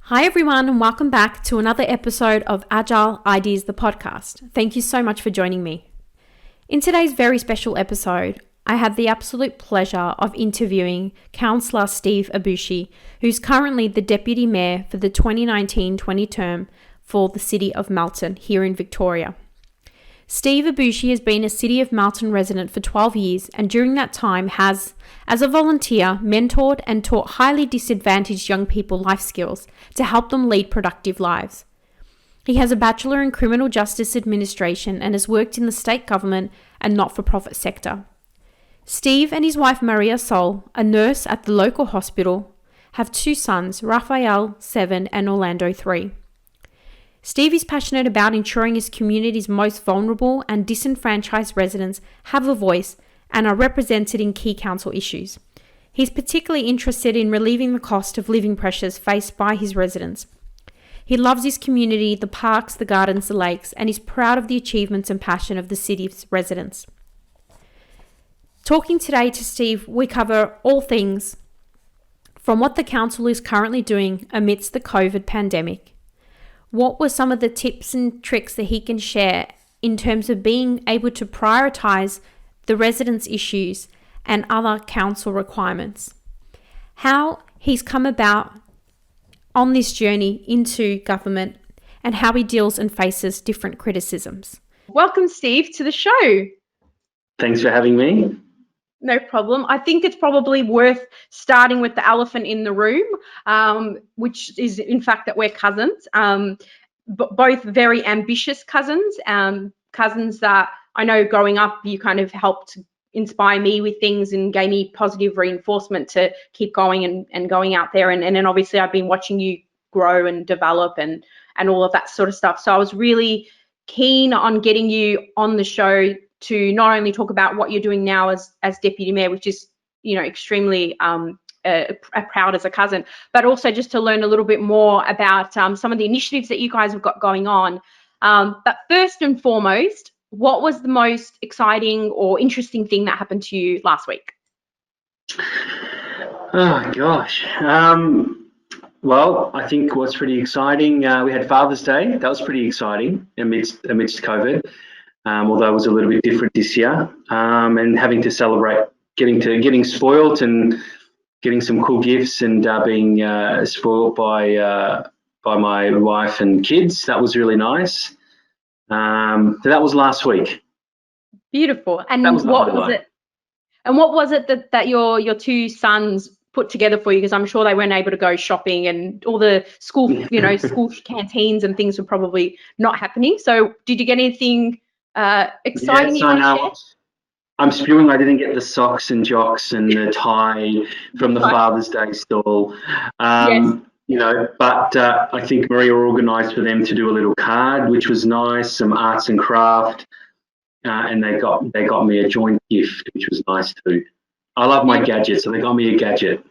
Hi everyone, and welcome back to another episode of Agile Ideas, the podcast. Thank you so much for joining me. In today's very special episode, I have the absolute pleasure of interviewing Councillor Steve Abboushi, who's currently the Deputy Mayor for the 2019-20 term for the City of Melton here in Victoria. Steve Abboushi has been a City of Melton resident for 12 years and during that time has, as a volunteer, mentored and taught highly disadvantaged young people life skills to help them lead productive lives. He has a Bachelor in Criminal Justice Administration and has worked in the state government and not-for-profit sector. Steve and his wife Maria Sol, a nurse at the local hospital, have two sons, Raphael, 7, and Orlando, 3. Steve is passionate about ensuring his community's most vulnerable and disenfranchised residents have a voice and are represented in key council issues. He's particularly interested in relieving the cost of living pressures faced by his residents. He loves his community, the parks, the gardens, the lakes, and is proud of the achievements and passion of the city's residents. Talking today to Steve, we cover all things from what the council is currently doing amidst the COVID pandemic. What were some of the tips and tricks that he can share in terms of being able to prioritise the residents' issues and other council requirements? How he's come about on this journey into government and how he deals and faces different criticisms. Welcome, Steve, to the show. Thanks for having me. No problem. I think it's probably worth starting with the elephant in the room, which is in fact that we're cousins, but both very ambitious cousins, cousins that I know growing up you kind of helped inspire me with things and gave me positive reinforcement to keep going and going out there. And then obviously I've been watching you grow and develop and all of that sort of stuff. So I was really keen on getting you on the show to not only talk about what you're doing now as Deputy Mayor, which is, extremely proud as a cousin, but also just to learn a little bit more about some of the initiatives that you guys have got going on. But first and foremost, what was the most exciting or interesting thing that happened to you last week? Oh, gosh. Well, I think what's pretty exciting, we had Father's Day. That was pretty exciting amidst COVID. Although it was a little bit different this year, and having to celebrate getting spoilt and getting some cool gifts and being spoilt by my wife and kids. That was really nice. So that was last week. Beautiful. And what was it that your two sons put together for you? Because I'm sure they weren't able to go shopping and all the school, school canteens and things were probably not happening. So did you get anything exciting? Yes, I know. I'm spewing I didn't get the socks and jocks and the tie from the Father's Day stall. Yes. But I think Maria organised for them to do a little card, which was nice, some arts and craft, and they got me a joint gift, which was nice too. I love my gadgets, so they got me a gadget.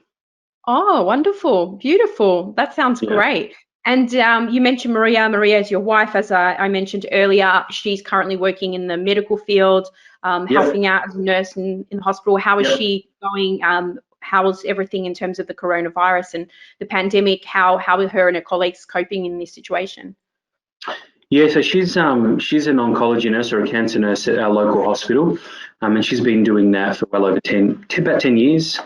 Oh, wonderful. Beautiful. That sounds great. And you mentioned Maria. Maria is your wife, as I mentioned earlier. She's currently working in the medical field, helping out as a nurse in the hospital. How is she going? How is everything in terms of the coronavirus and the pandemic? How are her and her colleagues coping in this situation? Yeah, so she's an oncology nurse or a cancer nurse at our local hospital, and she's been doing that for well over about 10 years.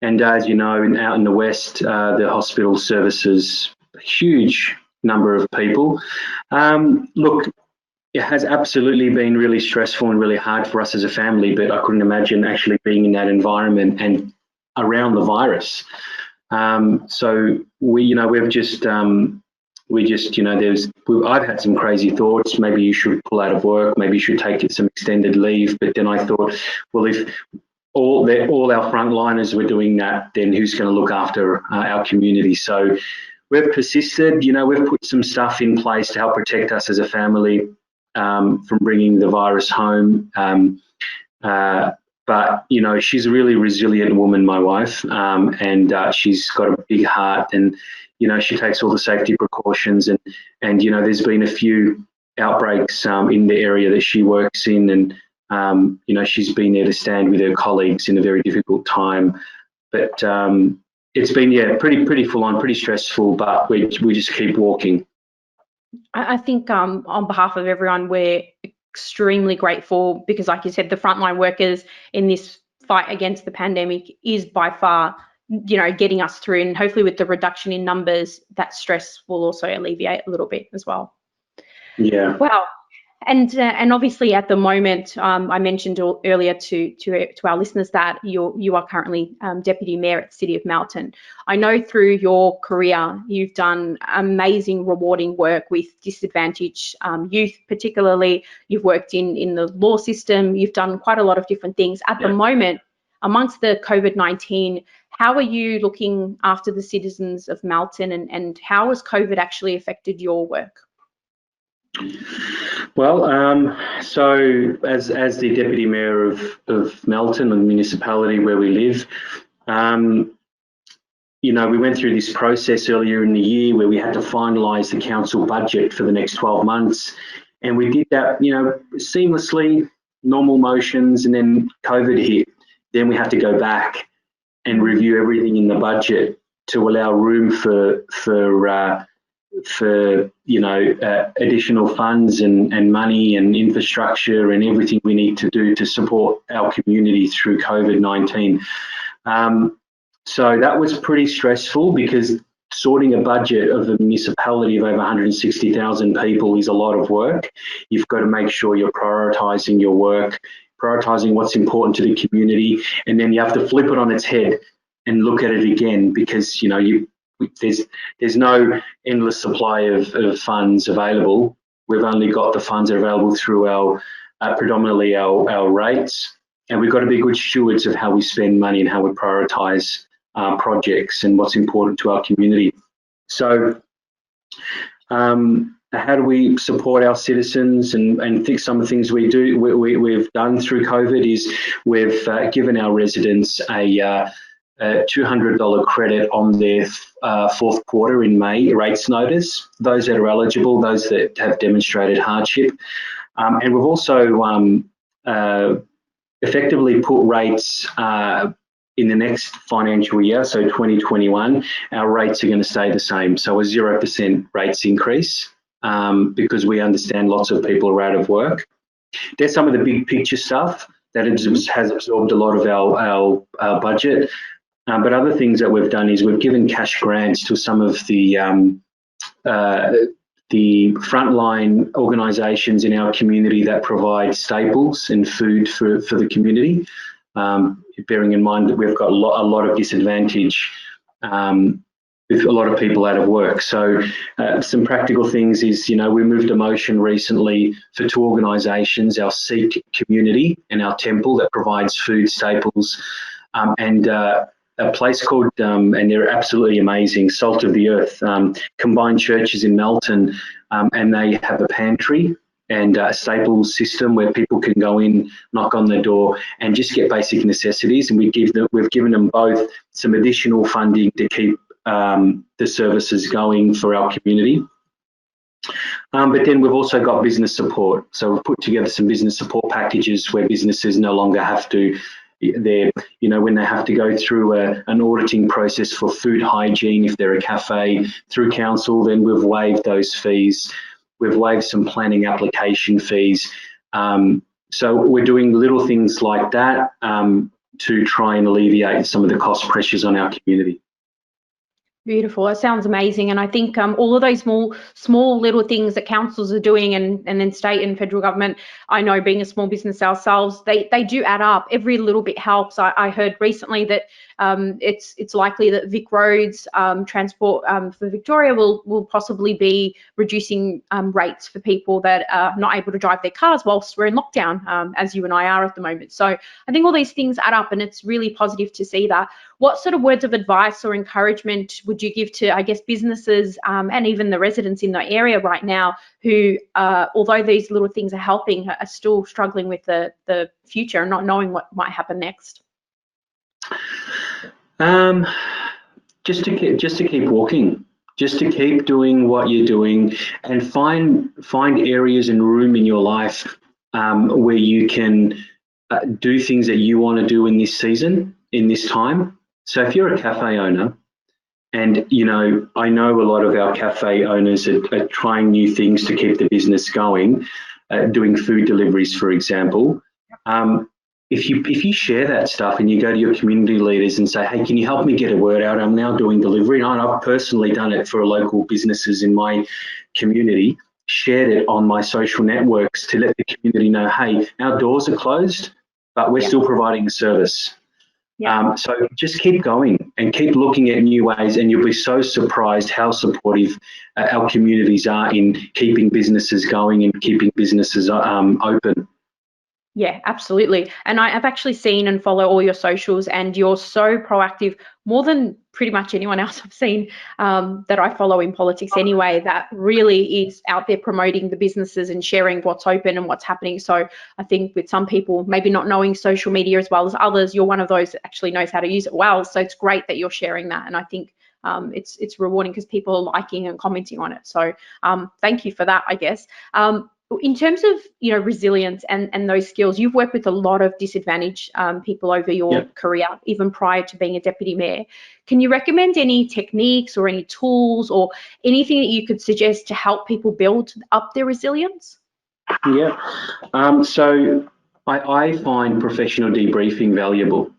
And as you know, out in the West, the hospital services a huge number of people. Look, it has absolutely been really stressful and really hard for us as a family, but I couldn't imagine actually being in that environment and around the virus. So I've had some crazy thoughts. Maybe you should pull out of work. Maybe you should take some extended leave. But then I thought, well, if all our frontliners were doing that, then who's going to look after our community? So we've persisted. We've put some stuff in place to help protect us as a family from bringing the virus home. But she's a really resilient woman, my wife, and she's got a big heart, and she takes all the safety precautions. And there's been a few outbreaks in the area that she works in, and she's been there to stand with her colleagues in a very difficult time. But it's been, yeah, pretty full on, pretty stressful, but we just keep walking. I think on behalf of everyone, we're extremely grateful because, like you said, the frontline workers in this fight against the pandemic is by far, getting us through, and hopefully with the reduction in numbers, that stress will also alleviate a little bit as well. Yeah. Wow. And obviously at the moment, I mentioned earlier to our listeners that you are currently Deputy Mayor at the City of Melton. I know through your career you've done amazing, rewarding work with disadvantaged youth, particularly. You've worked in the law system. You've done quite a lot of different things. At the moment, amongst the COVID-19, how are you looking after the citizens of Melton, and how has COVID actually affected your work? Well, so as the Deputy Mayor of Melton, a municipality where we live, we went through this process earlier in the year where we had to finalise the council budget for the next 12 months. And we did that, seamlessly, normal motions, and then COVID hit. Then we had to go back and review everything in the budget to allow room for additional funds and money and infrastructure and everything we need to do to support our community through COVID-19. So that was pretty stressful because sorting a budget of a municipality of over 160,000 people is a lot of work. You've got to make sure you're prioritising your work, prioritising what's important to the community, and then you have to flip it on its head and look at it again because, there's no endless supply of funds available. We've only got the funds that are available through our predominantly our rates, and we've got to be good stewards of how we spend money and how we prioritise projects and what's important to our community. So how do we support our citizens? And think some of the things we've done through COVID is we've given our residents a $200 credit on their fourth quarter in May rates notice, those that are eligible, those that have demonstrated hardship. And we've also effectively put rates in the next financial year, so 2021, our rates are going to stay the same. So a 0% rates increase because we understand lots of people are out of work. There's some of the big picture stuff that has absorbed a lot of our budget. But other things that we've done is we've given cash grants to some of the frontline organisations in our community that provide staples and food for the community, bearing in mind that we've got a lot of disadvantage with a lot of people out of work. So some practical things is, we moved a motion recently for two organisations, our Sikh community and our temple that provides food staples, and a place called, and they're absolutely amazing, Salt of the Earth, combined churches in Melton, and they have a pantry and a staples system where people can go in, knock on the door and just get basic necessities. And we've given them both some additional funding to keep the services going for our community. But then we've also got business support. So we've put together some business support packages where businesses no longer have to, when they have to go through an auditing process for food hygiene, if they're a cafe, through council, then we've waived those fees. We've waived some planning application fees. So we're doing little things like that to try and alleviate some of the cost pressures on our community. Beautiful. That sounds amazing. And I think all of those small little things that councils are doing and then state and federal government, I know being a small business ourselves, they do add up. Every little bit helps. I heard recently that it's likely that Vic Roads Transport for Victoria will possibly be reducing rates for people that are not able to drive their cars whilst we're in lockdown, as you and I are at the moment. So I think all these things add up, and it's really positive to see that. What sort of words of advice or encouragement would you give to, I guess, businesses and even the residents in the area right now who, although these little things are helping, are still struggling with the future and not knowing what might happen next? Just to keep walking, just to keep doing what you're doing, and find areas and room in your life where you can do things that you want to do in this season, in this time. So if you're a cafe owner, And, I know a lot of our cafe owners are trying new things to keep the business going, doing food deliveries, for example. If you share that stuff and you go to your community leaders and say, hey, can you help me get a word out? I'm now doing delivery. And I've personally done it for local businesses in my community, shared it on my social networks to let the community know, hey, our doors are closed, but we're still providing a service. So just keep going and keep looking at new ways, and you'll be so surprised how supportive our communities are in keeping businesses going and keeping businesses open. Yeah, absolutely. And I've actually seen and follow all your socials, and you're so proactive, more than pretty much anyone else I've seen that I follow in politics anyway, that really is out there promoting the businesses and sharing what's open and what's happening. So I think with some people maybe not knowing social media as well as others, you're one of those that actually knows how to use it well. So it's great that you're sharing that. And I think it's rewarding because people are liking and commenting on it. So thank you for that, I guess. In terms of resilience and those skills, you've worked with a lot of disadvantaged people over your career, even prior to being a deputy mayor. Can you recommend any techniques or any tools or anything that you could suggest to help people build up their resilience? Yeah. So I find professional debriefing valuable,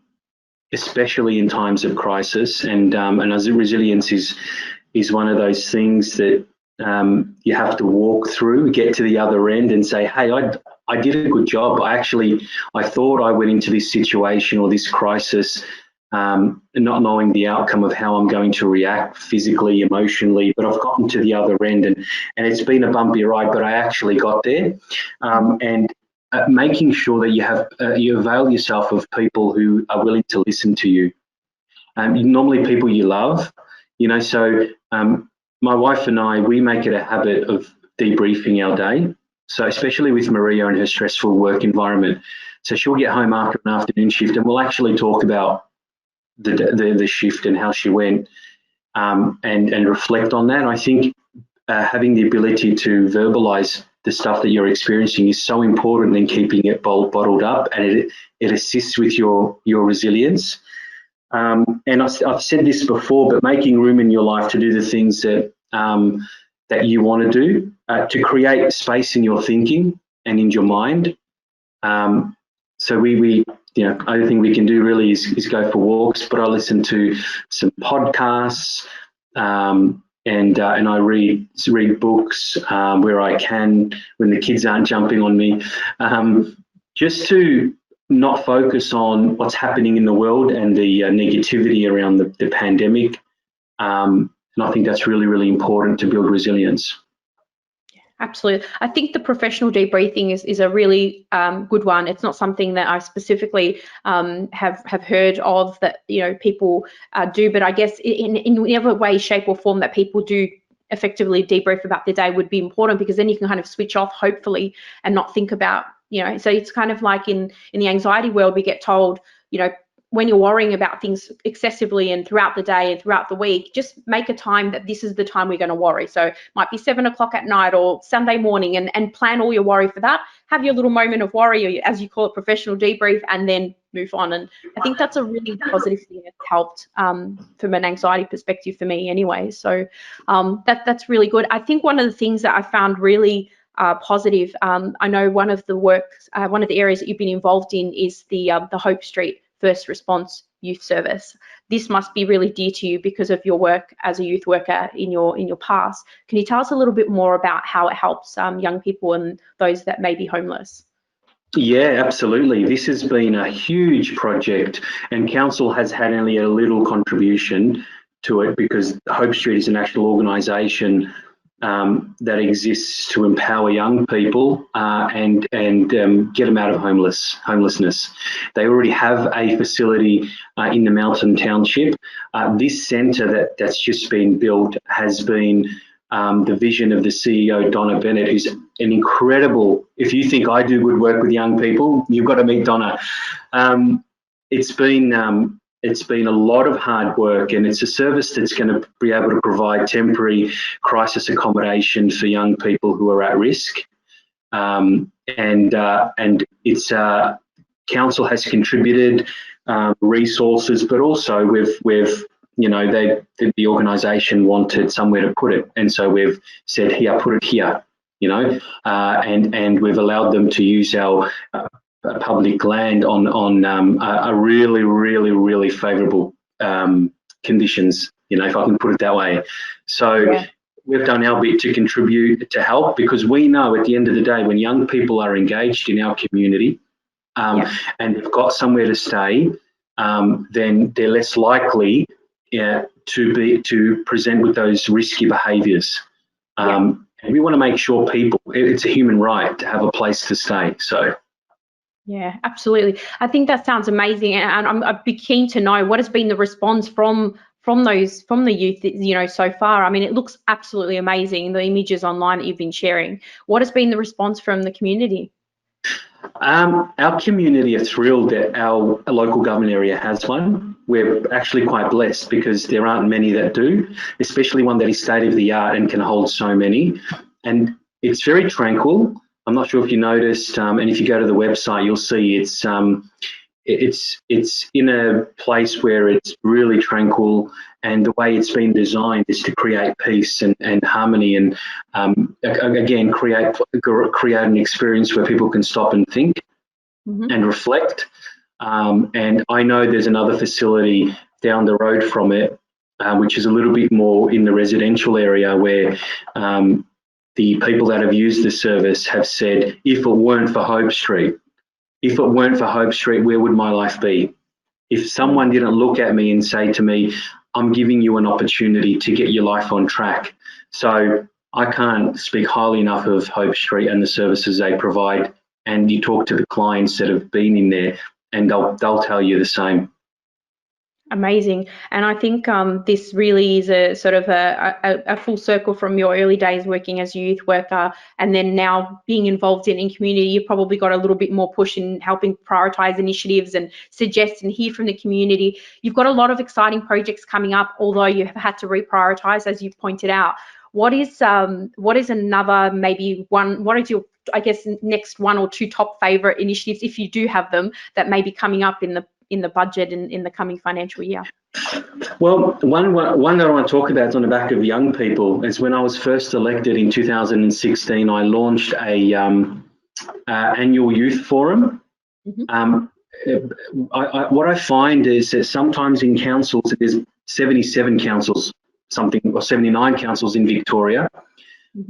especially in times of crisis, and as resilience is one of those things that you have to walk through, get to the other end and say, hey, I did a good job. I thought I went into this situation or this crisis not knowing the outcome of how I'm going to react physically, emotionally, but I've gotten to the other end, and it's been a bumpy ride, but I actually got there. And making sure that you avail yourself of people who are willing to listen to you. Normally people you love, so my wife and I, we make it a habit of debriefing our day. So especially with Maria and her stressful work environment. So she'll get home after an afternoon shift and we'll actually talk about the shift and how she went and reflect on that. I think having the ability to verbalize the stuff that you're experiencing is so important in keeping it bottled up, and it assists with your resilience. And I've said this before, but making room in your life to do the things that you want to do, to create space in your thinking and in your mind. So other thing we can do really is go for walks, but I listen to some podcasts and I read books where I can when the kids aren't jumping on me, just to not focus on what's happening in the world and the negativity around the pandemic. And I think that's really, really important to build resilience. Absolutely. I think the professional debriefing is a really good one. It's not something that I specifically have heard of that people do, but I guess in whatever way, shape or form that people do effectively debrief about their day would be important, because then you can kind of switch off, hopefully, and not think about, so it's kind of like in the anxiety world, we get told, when you're worrying about things excessively and throughout the day and throughout the week, just make a time that this is the time we're going to worry. So it might be 7 o'clock at night or Sunday morning, and plan all your worry for that. Have your little moment of worry, or as you call it, professional debrief, and then move on. And I think that's a really positive thing that's helped from an anxiety perspective for me anyway. So that's really good. I think one of the things that I found really positive, I know one of the areas that you've been involved in is the Hope Street First Response Youth Service. This must be really dear to you because of your work as a youth worker in your past. Can you tell us a little bit more about how it helps young people and those that may be homeless? Yeah, absolutely. This has been a huge project, and council has had only a little contribution to it because Hope Street is a national organisation that exists to empower young people and get them out of homelessness. They already have a facility in the Melton Township. This centre that's just been built has been the vision of the CEO, Donna Bennett, who's an incredible, if you think I do good work with young people, you've got to meet Donna. It's been a lot of hard work, and it's a service that's going to be able to provide temporary crisis accommodation for young people who are at risk. And it's council has contributed resources, but also we've the organisation wanted somewhere to put it, and so we've said, here, put it here, and we've allowed them to use our public land on a really, really, really favourable conditions, if I can put it that way. So we've done our bit to contribute to help, because we know at the end of the day, when young people are engaged in our community and they've got somewhere to stay, then they're less likely to present with those risky behaviours. And we want to make sure it's a human right to have a place to stay. So. Yeah, absolutely. I think that sounds amazing, and I'd be keen to know what has been the response from the youth, so far. I mean, it looks absolutely amazing, the images online that you've been sharing. What has been the response from the community? Our community are thrilled that our local government area has one. We're actually quite blessed, because there aren't many that do, especially one that is state of the art and can hold so many. And it's very tranquil. I'm not sure if you noticed, and if you go to the website, you'll see it's in a place where it's really tranquil, and the way it's been designed is to create peace and harmony, and again create an experience where people can stop and think and reflect. And I know there's another facility down the road from it, which is a little bit more in the residential area, where the people that have used the service have said, if it weren't for Hope Street, where would my life be? If someone didn't look at me and say to me, I'm giving you an opportunity to get your life on track. So I can't speak highly enough of Hope Street and the services they provide. And you talk to the clients that have been in there, and they'll tell you the same. Amazing. And I think this really is a sort of a full circle from your early days working as a youth worker, and then now being involved in community. You've probably got a little bit more push in helping prioritise initiatives and suggest and hear from the community. You've got a lot of exciting projects coming up, although you have had to reprioritise, as you've pointed out. What is another, maybe one, what is your, I guess, next one or two top favourite initiatives, if you do have them, that may be coming up in the budget in the coming financial year? Well, one that I want to talk about is on the back of young people. Is when I was first elected in 2016, I launched a annual youth forum. What I find is that sometimes in councils, there's 77 councils, or 79 councils in Victoria.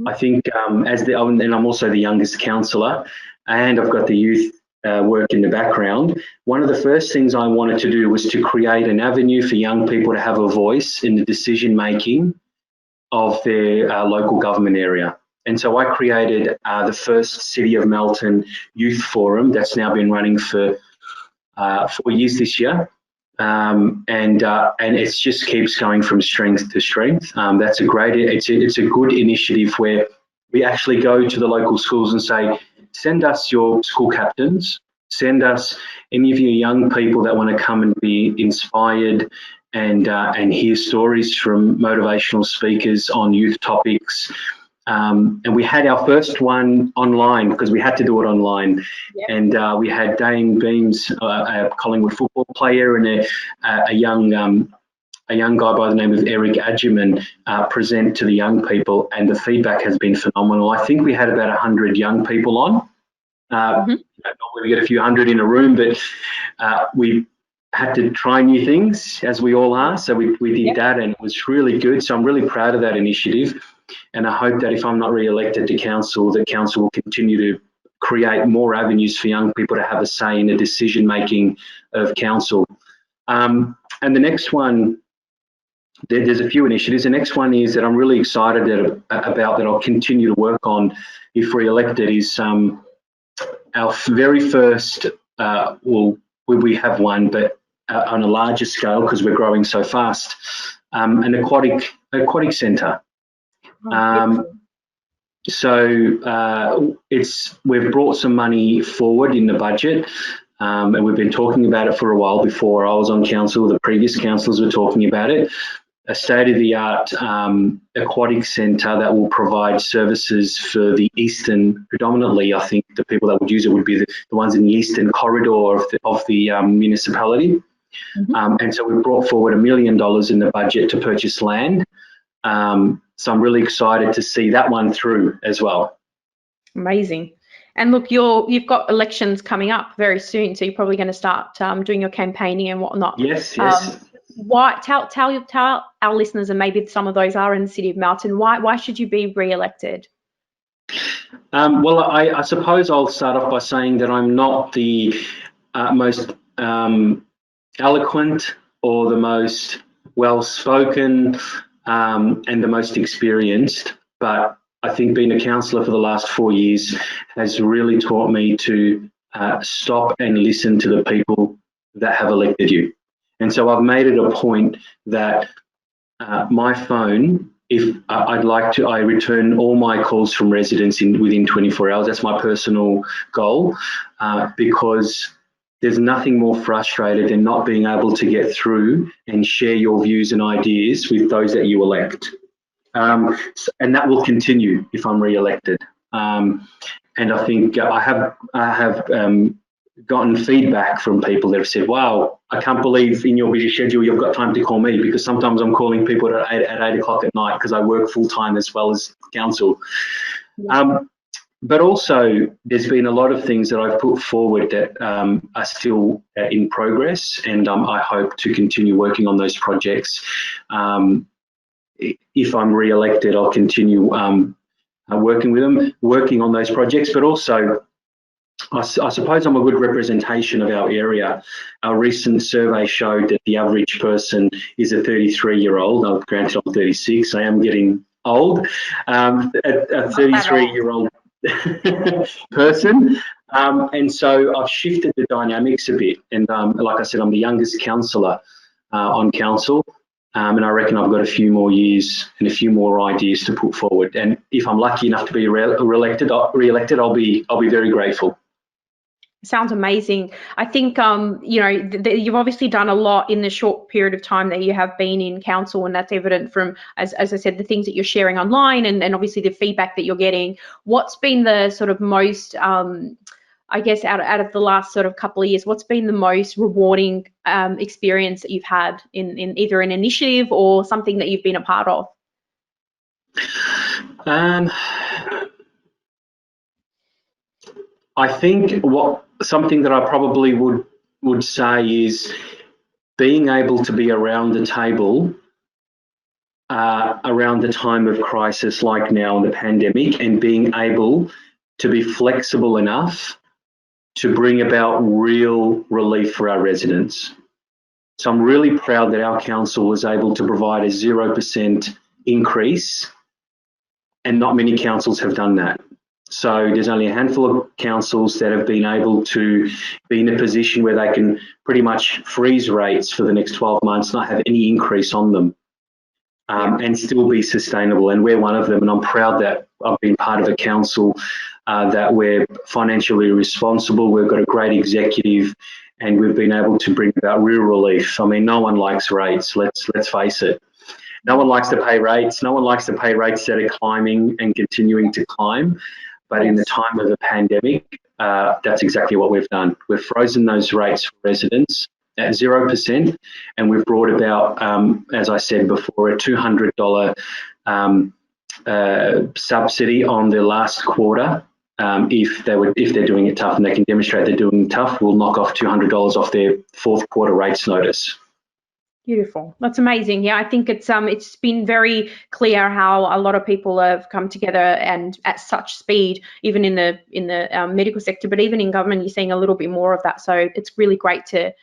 I think and I'm also the youngest councillor, and I've got the youth work in the background. One of the first things I wanted to do was to create an avenue for young people to have a voice in the decision making of their local government area. And so I created the first City of Melton Youth Forum that's now been running for 4 years this year. And it just keeps going from strength to strength. That's it's a good initiative where we actually go to the local schools and say, send us your school captains, send us any of your young people that want to come and be inspired and hear stories from motivational speakers on youth topics. And we had our first one online, because we had to do it online. And we had Dane Beams, a Collingwood football player, and a young guy by the name of Eric Adgerman present to the young people, and the feedback has been phenomenal. I think we had about 100 young people on. Normally we get a few hundred in a room, but we had to try new things, as we all are. So we did that, and it was really good. So I'm really proud of that initiative. And I hope that if I'm not re-elected to council, that council will continue to create more avenues for young people to have a say in the decision making of council. And the next one, there's a few initiatives. The next one is that I'm really excited about, that I'll continue to work on if re-elected, is our very first, we have one, but on a larger scale, because we're growing so fast, an aquatic centre. So we've brought some money forward in the budget, and we've been talking about it for a while. Before I was on council, the previous councillors were talking about it. A state-of-the-art aquatic centre that will provide services for the eastern, predominantly, I think the people that would use it would be the ones in the eastern corridor of the municipality. And so we brought forward $1 million in the budget to purchase land. So I'm really excited to see that one through as well. Amazing. And look, you've got elections coming up very soon, so you're probably going to start doing your campaigning and whatnot. Yes. Why tell our listeners, and maybe some of those are in the City of Melton, why should you be re-elected? Well, I suppose I'll start off by saying that I'm not the most eloquent or the most well-spoken and the most experienced, but I think being a councillor for the last 4 years has really taught me to stop and listen to the people that have elected you. And so I've made it a point that my phone, if I return all my calls from residents within 24 hours. That's my personal goal, because there's nothing more frustrated than not being able to get through and share your views and ideas with those that you elect. And that will continue if I'm re-elected. And I think I have gotten feedback from people that have said, wow, I can't believe in your busy schedule you've got time to call me, because sometimes I'm calling people at 8 o'clock at night because I work full time as well as council. But also there's been a lot of things that I've put forward that are still in progress, and I hope to continue working on those projects. If I'm re-elected, I'll continue working on those projects, but also I suppose I'm a good representation of our area. Our recent survey showed that the average person is a 33-year-old. Granted, I'm 36. I am getting old. A 33-year-old person. And so I've shifted the dynamics a bit. And like I said, I'm the youngest councillor on council. And I reckon I've got a few more years and a few more ideas to put forward. And if I'm lucky enough to be re-elected, I'll be very grateful. Sounds amazing. I think, you've obviously done a lot in the short period of time that you have been in council, and that's evident from, as I said, the things that you're sharing online and obviously the feedback that you're getting. What's been the sort of most, I guess, out of the last sort of couple of years, what's been the most rewarding experience that you've had in either an initiative or something that you've been a part of? I think something that I probably would say is being able to be around the table around the time of crisis like now in the pandemic, and being able to be flexible enough to bring about real relief for our residents. So I'm really proud that our council was able to provide a 0% increase, and not many councils have done that. So there's only a handful of councils that have been able to be in a position where they can pretty much freeze rates for the next 12 months, not have any increase on them, and still be sustainable. And we're one of them. And I'm proud that I've been part of a council that we're financially responsible. We've got a great executive, and we've been able to bring about real relief. I mean, no one likes rates. Let's face it. No one likes to pay rates. No one likes to pay rates that are climbing and continuing to climb. But in the time of the pandemic, that's exactly what we've done. We've frozen those rates for residents at 0%, and we've brought about, as I said before, a $200 subsidy on their last quarter. If they're doing it tough and they can demonstrate they're doing it tough, we'll knock off $200 off their fourth quarter rates notice. Beautiful. That's amazing. Yeah, I think it's been very clear how a lot of people have come together and at such speed, even in the medical sector, but even in government, you're seeing a little bit more of that. So it's really great to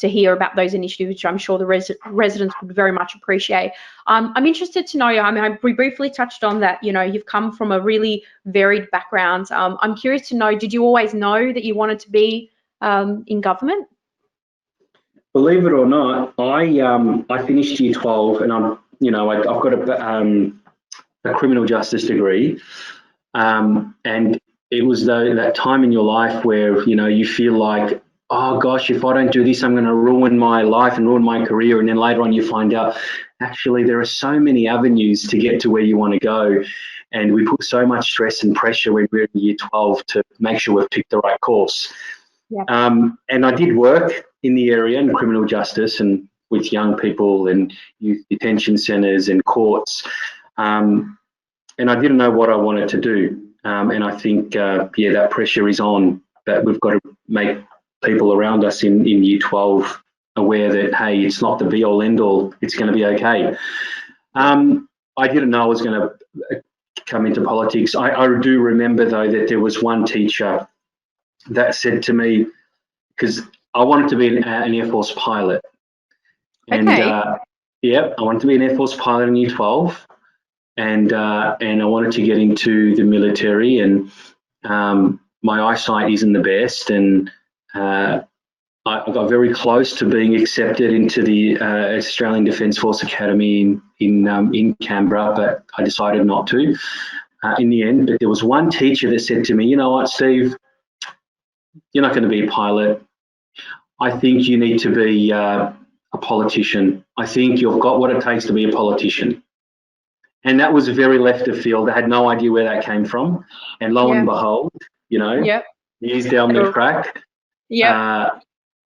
hear about those initiatives, which I'm sure the residents would very much appreciate. I'm interested to know, I mean, we briefly touched on that, you've come from a really varied background. I'm curious to know, did you always know that you wanted to be in government? Believe it or not, I finished year 12, and I've got a criminal justice degree, and it was that time in your life where you feel like, oh gosh, if I don't do this, I'm going to ruin my life and ruin my career. And then later on, you find out actually there are so many avenues to get to where you want to go, and we put so much stress and pressure when we're in year 12 to make sure we've picked the right course. Yeah. And I did work. in the area in criminal justice and with young people and youth detention centres and courts. And I didn't know what I wanted to do. And I think, that pressure is on, that we've got to make people around us in year 12 aware that, hey, it's not the be all end all, it's going to be okay. I didn't know I was going to come into politics. I do remember, though, that there was one teacher that said to me, because I wanted to be an Air Force pilot. And I wanted to be an Air Force pilot in year 12. And I wanted to get into the military, and my eyesight isn't the best, and I got very close to being accepted into the Australian Defence Force Academy in Canberra, but I decided not to in the end. But there was one teacher that said to me, you know what, Steve, you're not going to be a pilot. I think you need to be a politician. I think you've got what it takes to be a politician. And that was very left of field. I had no idea where that came from. And lo and behold, years down the track,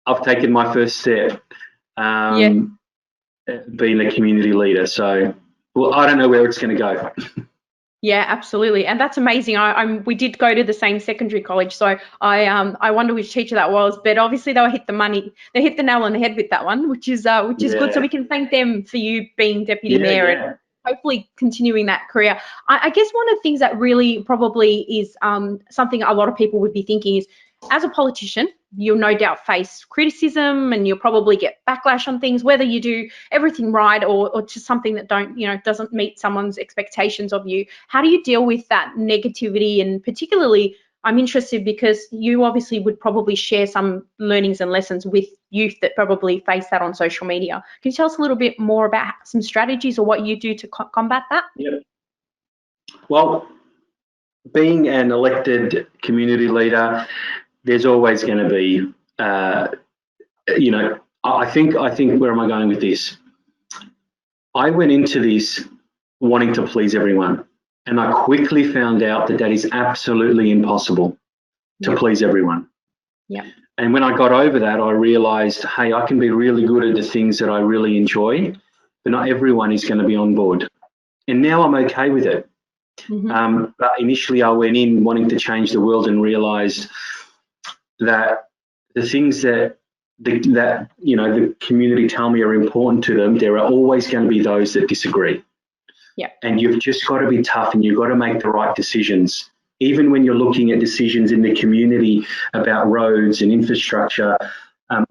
I've taken my first step, being a community leader. So, I don't know where it's going to go. Yeah, absolutely, and that's amazing. We did go to the same secondary college, so I wonder which teacher that was. But obviously, they hit the nail on the head with that one, which is good. So we can thank them for you being deputy mayor and hopefully continuing that career. I guess one of the things that really probably is something a lot of people would be thinking is, as a politician, you'll no doubt face criticism and you'll probably get backlash on things, whether you do everything right or just something that doesn't meet someone's expectations of you. How do you deal with that negativity? And particularly, I'm interested because you obviously would probably share some learnings and lessons with youth that probably face that on social media. Can you tell us a little bit more about some strategies or what you do to combat that? Yep. Well, being an elected community leader, there's always going to be, I think, where am I going with this? I went into this wanting to please everyone, and I quickly found out that is absolutely impossible to please everyone. Yeah. And when I got over that, I realized, hey, I can be really good at the things that I really enjoy, but not everyone is going to be on board. And now I'm okay with it. Mm-hmm. But initially I went in wanting to change the world and realized that the things that the community tell me are important to them, there are always going to be those that disagree. Yeah. And you've just got to be tough, and you've got to make the right decisions. Even when you're looking at decisions in the community about roads and infrastructure,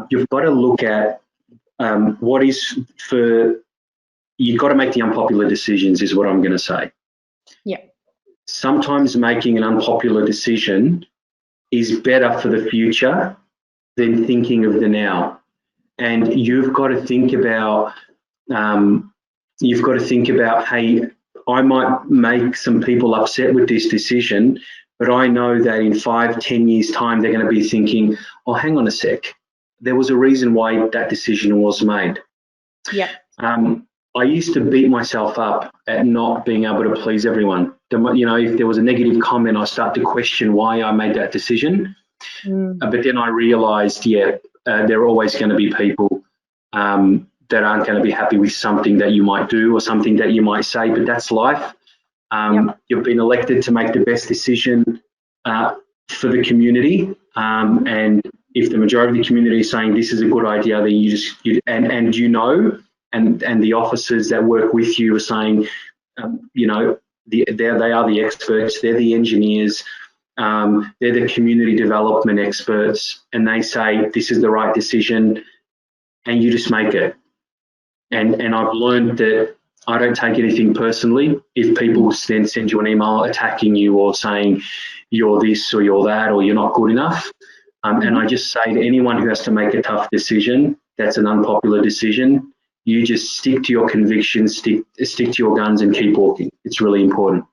you've got to look at you've got to make the unpopular decisions, is what I'm going to say. Yeah. Sometimes making an unpopular decision is better for the future than thinking of the now. And you've got to think about, hey, I might make some people upset with this decision, but I know that in 5-10 years' time, they're going to be thinking, oh, hang on a sec, there was a reason why that decision was made. Yeah. I used to beat myself up at not being able to please everyone. If there was a negative comment, I start to question why I made that decision. But then I realized, there are always going to be people that aren't going to be happy with something that you might do or something that you might say, but that's life. You've been elected to make the best decision for the community. And if the majority of the community is saying this is a good idea, then and the officers that work with you are saying, they are the experts, they're the engineers, they're the community development experts, and they say this is the right decision, and you just make it. And I've learned that I don't take anything personally if people then send you an email attacking you or saying you're this or you're that or you're not good enough. And I just say to anyone who has to make a tough decision, that's an unpopular decision, you just stick to your convictions, stick to your guns and keep walking. It's really important.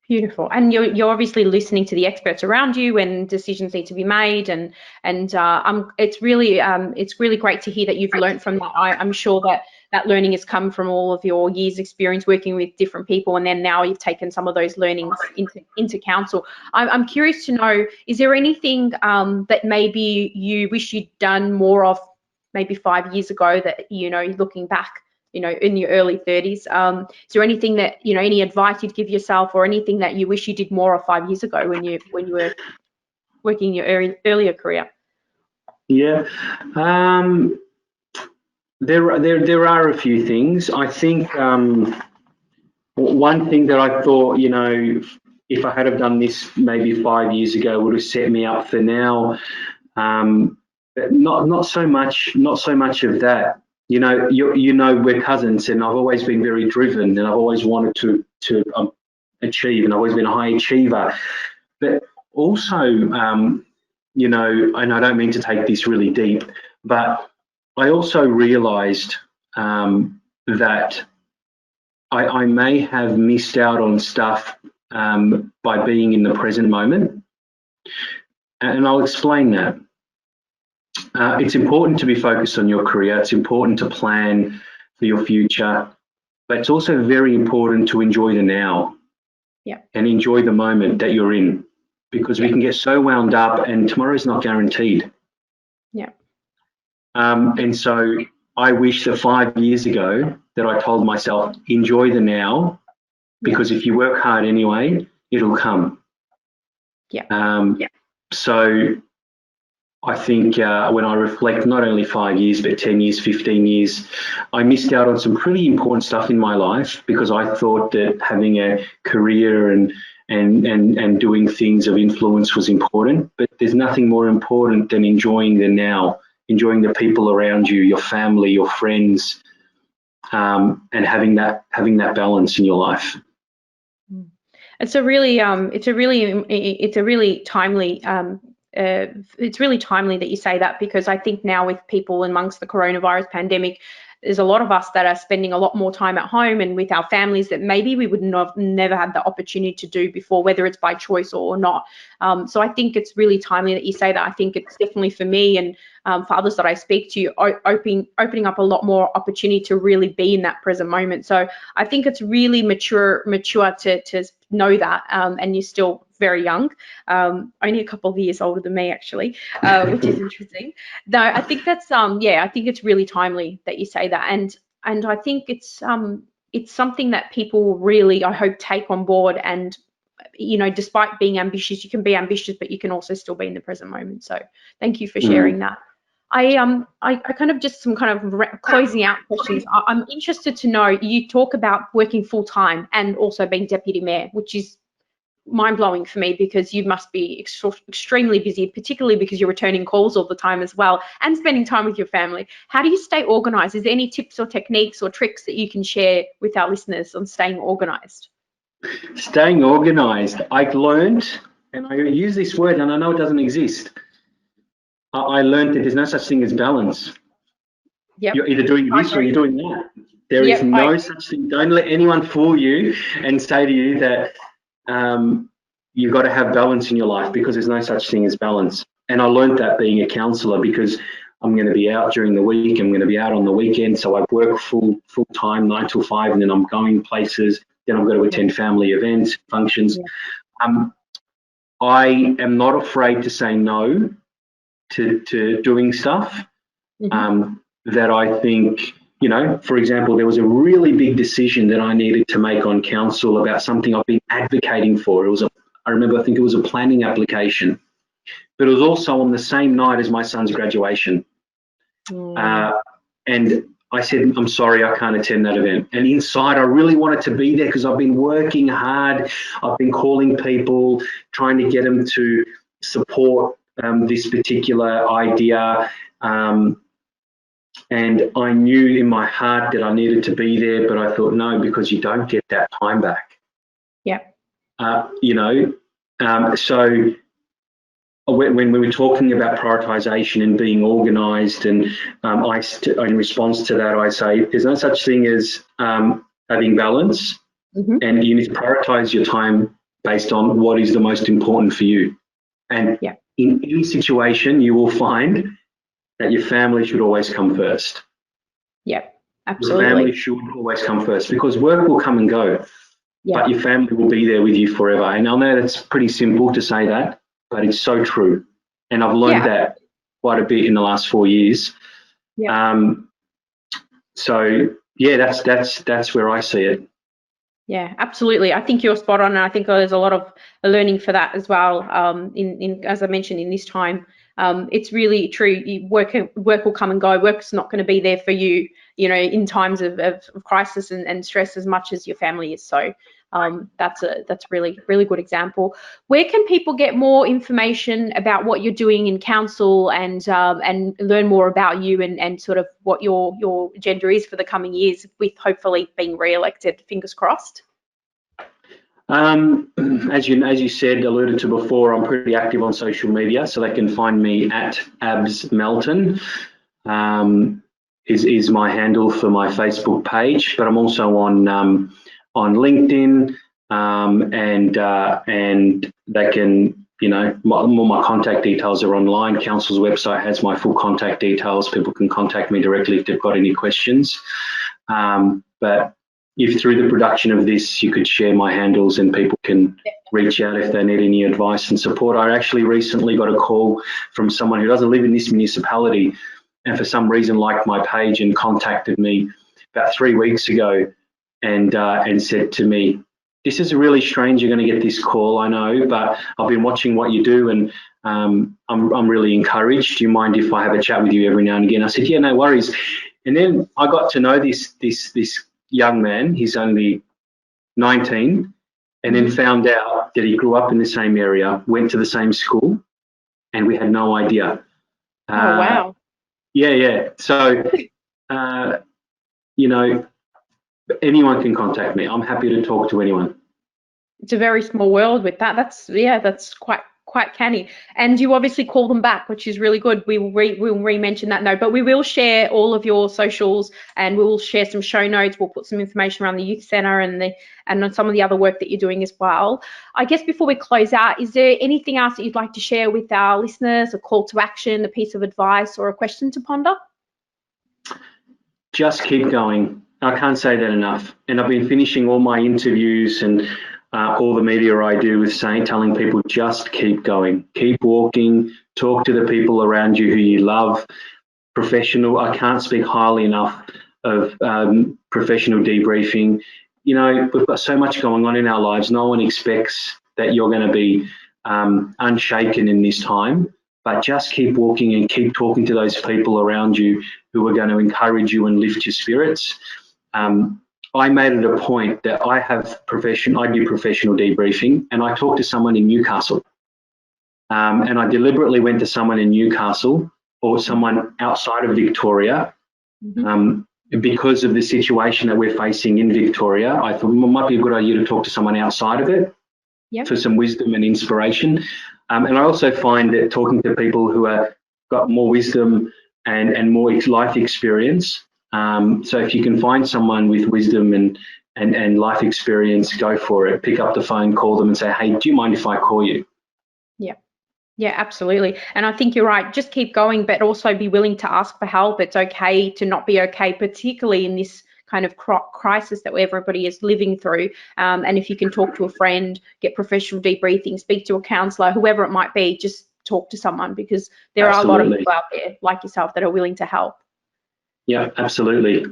Beautiful. And you're obviously listening to the experts around you when decisions need to be made, and it's really great to hear that you've learned from that. I'm sure that that learning has come from all of your years experience working with different people, and then now you've taken some of those learnings into council. I'm curious to know, is there anything that maybe you wish you'd done more of maybe 5 years ago that, looking back, in your early 30s, is there anything that, any advice you'd give yourself, or anything that you wish you did more of 5 years ago when you were working your earlier career? Yeah, there are a few things. I think one thing that I thought, if I had have done this maybe 5 years ago, would have set me up for now. Not so much of that. We're cousins, and I've always been very driven, and I've always wanted to achieve, and I've always been a high achiever. But also, and I don't mean to take this really deep, but I also realised that I may have missed out on stuff by being in the present moment, and I'll explain that. It's important to be focused on your career. It's important to plan for your future, but it's also very important to enjoy the now. Yeah. And enjoy the moment that you're in, because we can get so wound up, and tomorrow's not guaranteed. Yeah. And so I wish that 5 years ago that I told myself, enjoy the now, because if you work hard anyway, it'll come. Yeah. So I think when I reflect, not only 5 years, but 10 years, 15 years, I missed out on some pretty important stuff in my life, because I thought that having a career and doing things of influence was important. But there's nothing more important than enjoying the now, enjoying the people around you, your family, your friends, and having that balance in your life. It's a really timely. It's really timely that you say that, because I think now with people amongst the coronavirus pandemic, there's a lot of us that are spending a lot more time at home and with our families that maybe we would have never had the opportunity to do before, whether it's by choice or not. So I think it's really timely that you say that. I think it's definitely for me and for others that I speak to, opening up a lot more opportunity to really be in that present moment. So I think it's really mature to know that, and you're still very young, only a couple of years older than me actually, which is interesting. No, I think that's I think it's really timely that you say that, and I think it's something that people really, I hope, take on board. And despite being ambitious, you can be ambitious, but you can also still be in the present moment. So thank you for sharing that. I kind of just some kind of closing out questions. I'm interested to know, you talk about working full time and also being deputy mayor, which is mind-blowing for me, because you must be extremely busy, particularly because you're returning calls all the time as well and spending time with your family. How do you stay organized? Is there any tips or techniques or tricks that you can share with our listeners on staying organized? Staying organized. I've learned, and I use this word, and I know it doesn't exist. I learned that there's no such thing as balance. Yep. You're either doing this or you're doing that. There is no such thing. Don't let anyone fool you and say to you that you've got to have balance in your life, because there's no such thing as balance. And I learned that being a counsellor, because I'm going to be out during the week, I'm going to be out on the weekend, so I work full time, 9 till 5, and then I'm going places, then I've got to attend family events, functions. I am not afraid to say no to doing stuff that I think, for example, there was a really big decision that I needed to make on council about something I've been advocating for. I think it was a planning application, but it was also on the same night as my son's graduation. And I said, I'm sorry, I can't attend that event. And inside, I really wanted to be there, because I've been working hard. I've been calling people, trying to get them to support this particular idea. And I knew in my heart that I needed to be there, but I thought, no, because you don't get that time back. Yeah. So when we were talking about prioritisation and being organised, and in response to that, I say there's no such thing as having balance, and you need to prioritise your time based on what is the most important for you. And in any situation, you will find that your family should always come first. Yeah, Your family Absolutely. should always come first, because work will come and go, Yeah. but your family will be there with you forever. And I know that's pretty simple to say that, but it's so true. And I've learned Yeah. that quite a bit in the last 4 years. Yeah. So yeah, that's where I see it. Yeah, absolutely. I think you're spot on, and I think there's a lot of learning for that as well. In as I mentioned, in this time, it's really true. Work will come and go. Work's not going to be there for you, in times of crisis and stress as much as your family is. So that's a really really good example. Where can people get more information about what you're doing in council and learn more about you and sort of what your agenda is for the coming years, with hopefully being re-elected? Fingers crossed. As you said, alluded to before, I'm pretty active on social media, so they can find me at Abs Melton. Is my handle for my Facebook page, but I'm also on LinkedIn, and they can, all my contact details are online. Council's website has my full contact details. People can contact me directly if they've got any questions. But if through the production of this you could share my handles and people can reach out if they need any advice and support. I actually recently got a call from someone who doesn't live in this municipality and for some reason liked my page and contacted me about 3 weeks ago and said to me, "This is really strange you're going to get this call, I know, but I've been watching what you do and I'm really encouraged. Do you mind if I have a chat with you every now and again?" I said, "Yeah, no worries." And then I got to know this young man. He's only 19, and then found out that he grew up in the same area, went to the same school, and we had no idea. Oh, wow. Yeah. So, anyone can contact me. I'm happy to talk to anyone. It's a very small world with that. That's quite canny. And you obviously call them back, which is really good. We'll re-mention that note, but we will share all of your socials and we will share some show notes. We'll put some information around the youth centre and on some of the other work that you're doing as well. I guess before we close out, is there anything else that you'd like to share with our listeners, a call to action, a piece of advice, or a question to ponder? Just keep going. I can't say that enough. And I've been finishing all my interviews and all the media I do with telling people just keep going, keep walking, talk to the people around you who you love. Professional, I can't speak highly enough of professional debriefing. We've got so much going on in our lives. No one expects that you're going to be unshaken in this time, but just keep walking and keep talking to those people around you who are going to encourage you and lift your spirits. I made it a point that I do professional debriefing, and I talked to someone in Newcastle. And I deliberately went to someone in Newcastle or someone outside of Victoria because of the situation that we're facing in Victoria. I thought it might be a good idea to talk to someone outside of it for some wisdom and inspiration. And I also find that talking to people who have got more wisdom and more life experience. So if you can find someone with wisdom and life experience, go for it. Pick up the phone, call them and say, "Hey, do you mind if I call you?" Yeah, absolutely. And I think you're right. Just keep going, but also be willing to ask for help. It's okay to not be okay, particularly in this kind of crisis that everybody is living through. And if you can talk to a friend, get professional debriefing, speak to a counsellor, whoever it might be, just talk to someone, because there are a lot of people out there like yourself that are willing to help. Yeah, absolutely.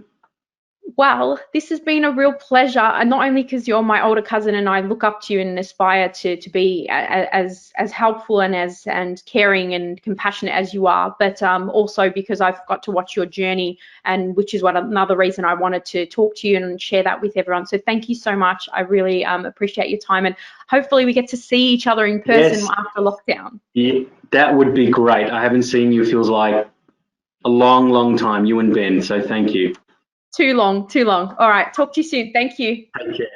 Well, this has been a real pleasure, and not only because you're my older cousin and I look up to you and aspire to be as helpful and caring and compassionate as you are, but also because I've got to watch your journey, and which is another reason I wanted to talk to you and share that with everyone. So thank you so much. I really appreciate your time, and hopefully we get to see each other in person after lockdown. Yeah, that would be great. I haven't seen you, feels like a long, long time, you and Ben. So thank you. Too long. All right. Talk to you soon. Thank you. Take care.